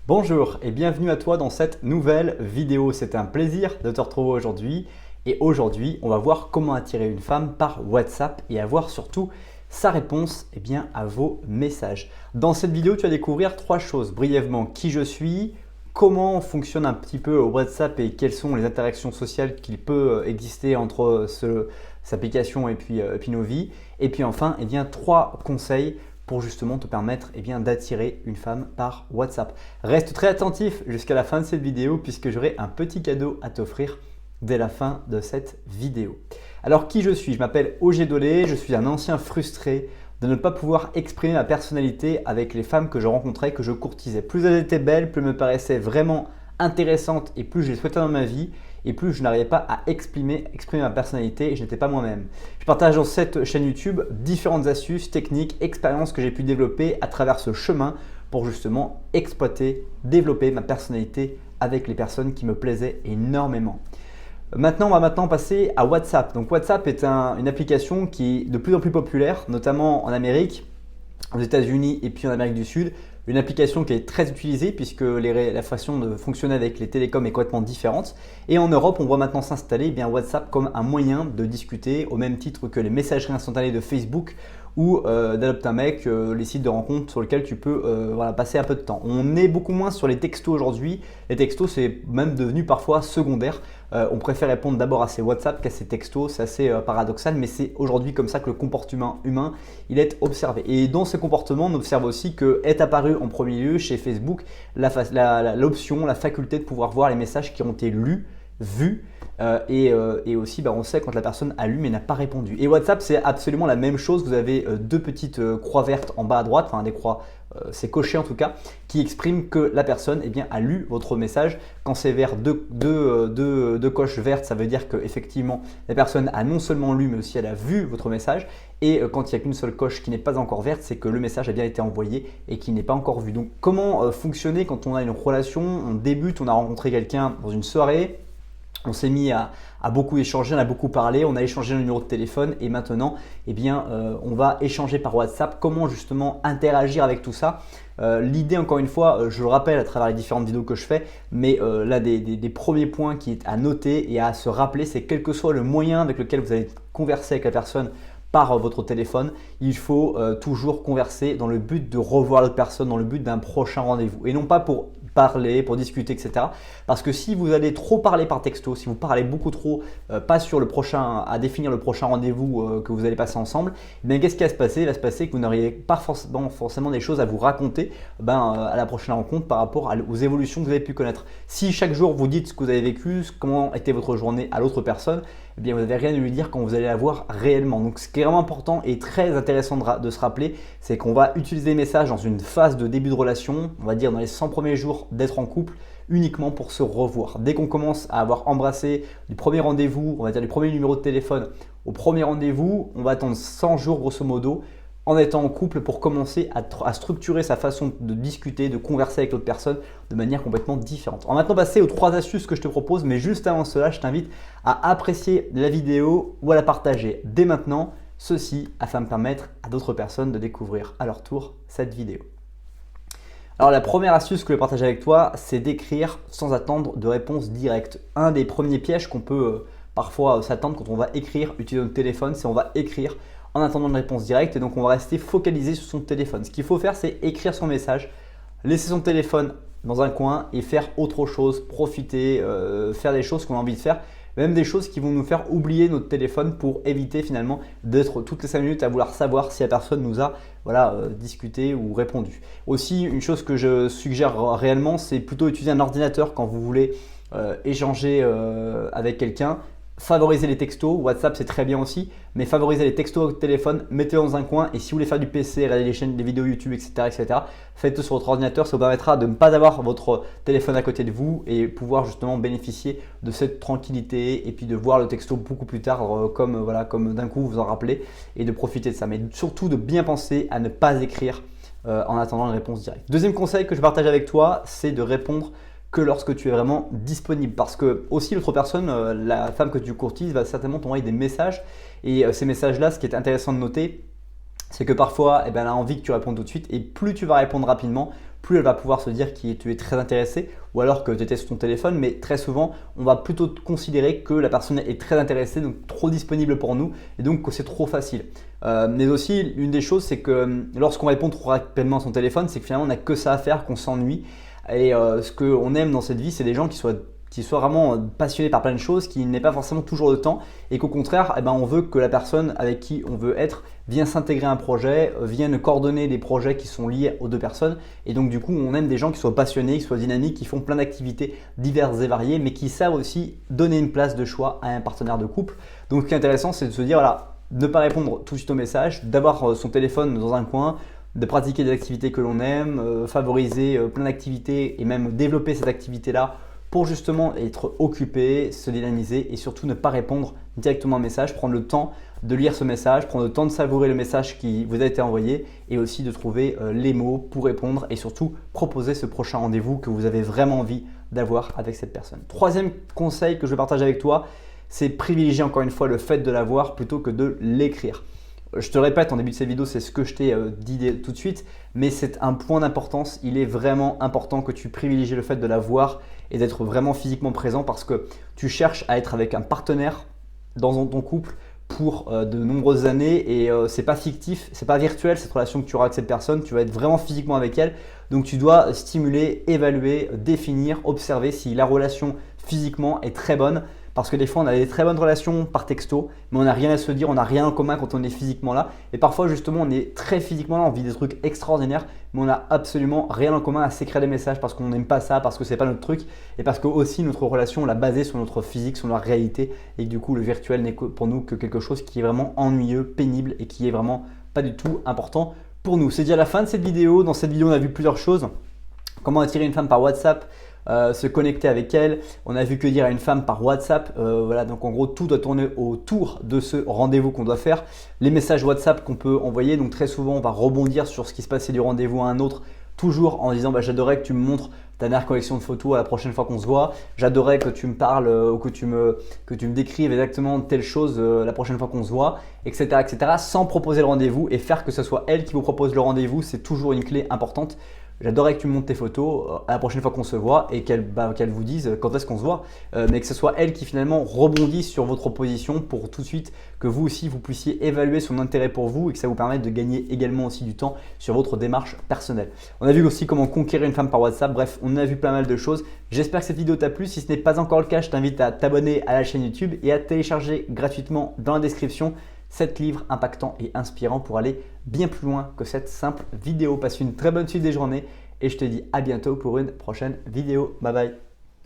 Bonjour et bienvenue à toi dans cette nouvelle vidéo. C'est un plaisir de te retrouver aujourd'hui. Et aujourd'hui, on va voir comment attirer une femme par WhatsApp et avoir surtout sa réponse à vos messages. Dans cette vidéo, tu vas découvrir trois choses brièvement: qui je suis, comment fonctionne un petit peu WhatsApp et quelles sont les interactions sociales qu'il peut exister entre cette application et puis nos vies. Et puis enfin, trois conseils pour justement te permettre d'attirer une femme par WhatsApp. Reste très attentif jusqu'à la fin de cette vidéo puisque j'aurai un petit cadeau à t'offrir dès la fin de cette vidéo. Alors qui je suis? Je m'appelle Ogier Dolé, je suis un ancien frustré de ne pas pouvoir exprimer ma personnalité avec les femmes que je rencontrais, que je courtisais. Plus elles étaient belles, plus elles me paraissaient vraiment intéressantes et plus je les souhaitais dans ma vie et plus je n'arrivais pas à exprimer ma personnalité et je n'étais pas moi-même. Je partage dans cette chaîne YouTube différentes astuces, techniques, expériences que j'ai pu développer à travers ce chemin pour justement exploiter, développer ma personnalité avec les personnes qui me plaisaient énormément. Maintenant, on va passer à WhatsApp. Donc WhatsApp est une application qui est de plus en plus populaire, notamment en Amérique, aux États-Unis et puis en Amérique du Sud. Une application qui est très utilisée puisque la façon de fonctionner avec les télécoms est complètement différente. Et en Europe, on voit maintenant s'installer WhatsApp comme un moyen de discuter au même titre que les messageries instantanées de Facebook ou d'Adopte un mec, les sites de rencontres sur lesquels tu peux passer un peu de temps. On est beaucoup moins sur les textos aujourd'hui. Les textos, c'est même devenu parfois secondaire. On préfère répondre d'abord à ses WhatsApp qu'à ses textos. C'est assez paradoxal, mais c'est aujourd'hui comme ça que le comportement humain il est observé. Et dans ce comportement, on observe aussi que est apparu en premier lieu chez Facebook l'option, la faculté de pouvoir voir les messages qui ont été lus, vus. Et aussi, on sait quand la personne a lu mais n'a pas répondu. Et WhatsApp, c'est absolument la même chose. Vous avez deux petites croix vertes en bas à droite, enfin des croix, c'est coché en tout cas, qui expriment que la personne a lu votre message. Quand c'est vert, deux coches vertes, ça veut dire qu'effectivement la personne a non seulement lu mais aussi elle a vu votre message. Et quand il n'y a qu'une seule coche qui n'est pas encore verte, c'est que le message a bien été envoyé et qu'il n'est pas encore vu. Donc comment fonctionner quand on a une relation, on débute, on a rencontré quelqu'un dans une soirée, on s'est mis à beaucoup échanger, on a beaucoup parlé, on a échangé le numéro de téléphone et maintenant on va échanger par WhatsApp. Comment justement interagir avec tout ça? L'idée, encore une fois, je le rappelle à travers les différentes vidéos que je fais, mais là des premiers points qui est à noter et à se rappeler, c'est quel que soit le moyen avec lequel vous allez converser avec la personne par votre téléphone, il faut toujours converser dans le but de revoir l'autre personne, dans le but d'un prochain rendez-vous et non pas pour parler, pour discuter, etc. Parce que si vous allez trop parler par texto, si vous parlez beaucoup trop, pas sur le prochain, à définir le prochain rendez-vous que vous allez passer ensemble, qu'est-ce qui va se passer? Il va se passer que vous n'auriez pas forcément des choses à vous raconter à la prochaine rencontre par rapport aux évolutions que vous avez pu connaître. Si chaque jour vous dites ce que vous avez vécu, comment était votre journée à l'autre personne, vous n'avez rien à lui dire quand vous allez la voir réellement. Donc ce qui est vraiment important et très intéressant de se rappeler, c'est qu'on va utiliser les messages dans une phase de début de relation, on va dire dans les 100 premiers jours d'être en couple, uniquement pour se revoir. Dès qu'on commence à avoir embrassé du premier rendez-vous, on va dire du premier numéro de téléphone au premier rendez-vous, on va attendre 100 jours grosso modo en étant en couple pour commencer à structurer sa façon de discuter, de converser avec l'autre personne de manière complètement différente. On va maintenant passer aux trois astuces que je te propose, mais juste avant cela, je t'invite à apprécier la vidéo ou à la partager dès maintenant, ceci afin de permettre à d'autres personnes de découvrir à leur tour cette vidéo. Alors la première astuce que je vais partager avec toi, c'est d'écrire sans attendre de réponse directe. Un des premiers pièges qu'on peut parfois s'attendre quand on va écrire, utiliser notre téléphone, c'est on va écrire en attendant une réponse directe et donc on va rester focalisé sur son téléphone. Ce qu'il faut faire, c'est écrire son message, laisser son téléphone dans un coin et faire autre chose, profiter, faire des choses qu'on a envie de faire, même des choses qui vont nous faire oublier notre téléphone pour éviter finalement d'être toutes les 5 minutes à vouloir savoir si la personne nous a discuté ou répondu. Aussi, une chose que je suggère réellement, c'est plutôt utiliser un ordinateur quand vous voulez échanger avec quelqu'un. Favoriser les textos, WhatsApp c'est très bien aussi, mais favoriser les textos au téléphone, mettez-le dans un coin et si vous voulez faire du PC, regarder les chaînes, des vidéos YouTube, etc., faites-le sur votre ordinateur, ça vous permettra de ne pas avoir votre téléphone à côté de vous et pouvoir justement bénéficier de cette tranquillité et puis de voir le texto beaucoup plus tard comme d'un coup vous en rappelez et de profiter de ça. Mais surtout de bien penser à ne pas écrire en attendant une réponse directe. Deuxième conseil que je partage avec toi, c'est de répondre que lorsque tu es vraiment disponible parce que aussi l'autre personne, la femme que tu courtises va certainement t'envoyer des messages et ces messages là, ce qui est intéressant de noter, c'est que parfois elle a envie que tu répondes tout de suite et plus tu vas répondre rapidement, plus elle va pouvoir se dire que tu es très intéressé ou alors que tu étais sur ton téléphone. Mais très souvent, on va plutôt considérer que la personne est très intéressée, donc trop disponible pour nous et donc que c'est trop facile. Mais aussi, une des choses, c'est que lorsqu'on répond trop rapidement à son téléphone, c'est que finalement, on n'a que ça à faire, qu'on s'ennuie. Et ce qu'on aime dans cette vie, c'est des gens qui soient vraiment passionnés par plein de choses, qui n'aient pas forcément toujours le temps et qu'au contraire, on veut que la personne avec qui on veut être vienne s'intégrer à un projet, vienne coordonner des projets qui sont liés aux deux personnes. Et donc du coup, on aime des gens qui soient passionnés, qui soient dynamiques, qui font plein d'activités diverses et variées, mais qui savent aussi donner une place de choix à un partenaire de couple. Donc ce qui est intéressant, c'est de se dire, voilà, ne pas répondre tout de suite au message, d'avoir son téléphone dans un coin, de pratiquer des activités que l'on aime, favoriser plein d'activités et même développer cette activité-là pour justement être occupé, se dynamiser et surtout ne pas répondre directement à un message, prendre le temps de lire ce message, prendre le temps de savourer le message qui vous a été envoyé et aussi de trouver les mots pour répondre et surtout proposer ce prochain rendez-vous que vous avez vraiment envie d'avoir avec cette personne. Troisième conseil que je vais partager avec toi, c'est privilégier encore une fois le fait de l'avoir plutôt que de l'écrire. Je te le répète en début de cette vidéo, c'est ce que je t'ai dit tout de suite, mais c'est un point d'importance. Il est vraiment important que tu privilégies le fait de la voir et d'être vraiment physiquement présent parce que tu cherches à être avec un partenaire dans ton couple pour de nombreuses années et c'est pas fictif, c'est pas virtuel cette relation que tu auras avec cette personne, tu vas être vraiment physiquement avec elle. Donc tu dois stimuler, évaluer, définir, observer si la relation physiquement est très bonne. Parce que des fois, on a des très bonnes relations par texto, mais on n'a rien à se dire, on n'a rien en commun quand on est physiquement là. Et parfois, justement, on est très physiquement là, on vit des trucs extraordinaires, mais on n'a absolument rien en commun à s'écrire des messages parce qu'on n'aime pas ça, parce que c'est pas notre truc, et parce que aussi notre relation, on l'a basée sur notre physique, sur notre réalité, et que du coup, le virtuel n'est pour nous que quelque chose qui est vraiment ennuyeux, pénible, et qui est vraiment pas du tout important pour nous. C'est déjà la fin de cette vidéo. Dans cette vidéo, on a vu plusieurs choses. Comment attirer une femme par WhatsApp, se connecter avec elle. On a vu que dire à une femme par WhatsApp. Voilà, donc en gros, tout doit tourner autour de ce rendez-vous qu'on doit faire. Les messages WhatsApp qu'on peut envoyer. Donc très souvent, on va rebondir sur ce qui se passait du rendez-vous à un autre, toujours en disant j'adorais que tu me montres ta dernière collection de photos à la prochaine fois qu'on se voit. J'adorais que tu me parles ou que tu me décrives exactement telle chose la prochaine fois qu'on se voit, etc., etc. Sans proposer le rendez-vous et faire que ce soit elle qui vous propose le rendez-vous, c'est toujours une clé importante. J'adorerais que tu me montres tes photos à la prochaine fois qu'on se voit et qu'elle vous dise quand est-ce qu'on se voit, mais que ce soit elle qui finalement rebondisse sur votre proposition pour tout de suite que vous aussi vous puissiez évaluer son intérêt pour vous et que ça vous permette de gagner également aussi du temps sur votre démarche personnelle. On a vu aussi comment conquérir une femme par WhatsApp, bref, on a vu pas mal de choses. J'espère que cette vidéo t'a plu. Si ce n'est pas encore le cas, je t'invite à t'abonner à la chaîne YouTube et à télécharger gratuitement dans la description 7 livres impactants et inspirants pour aller bien plus loin que cette simple vidéo. Passe une très bonne suite des journées et je te dis à bientôt pour une prochaine vidéo. Bye bye.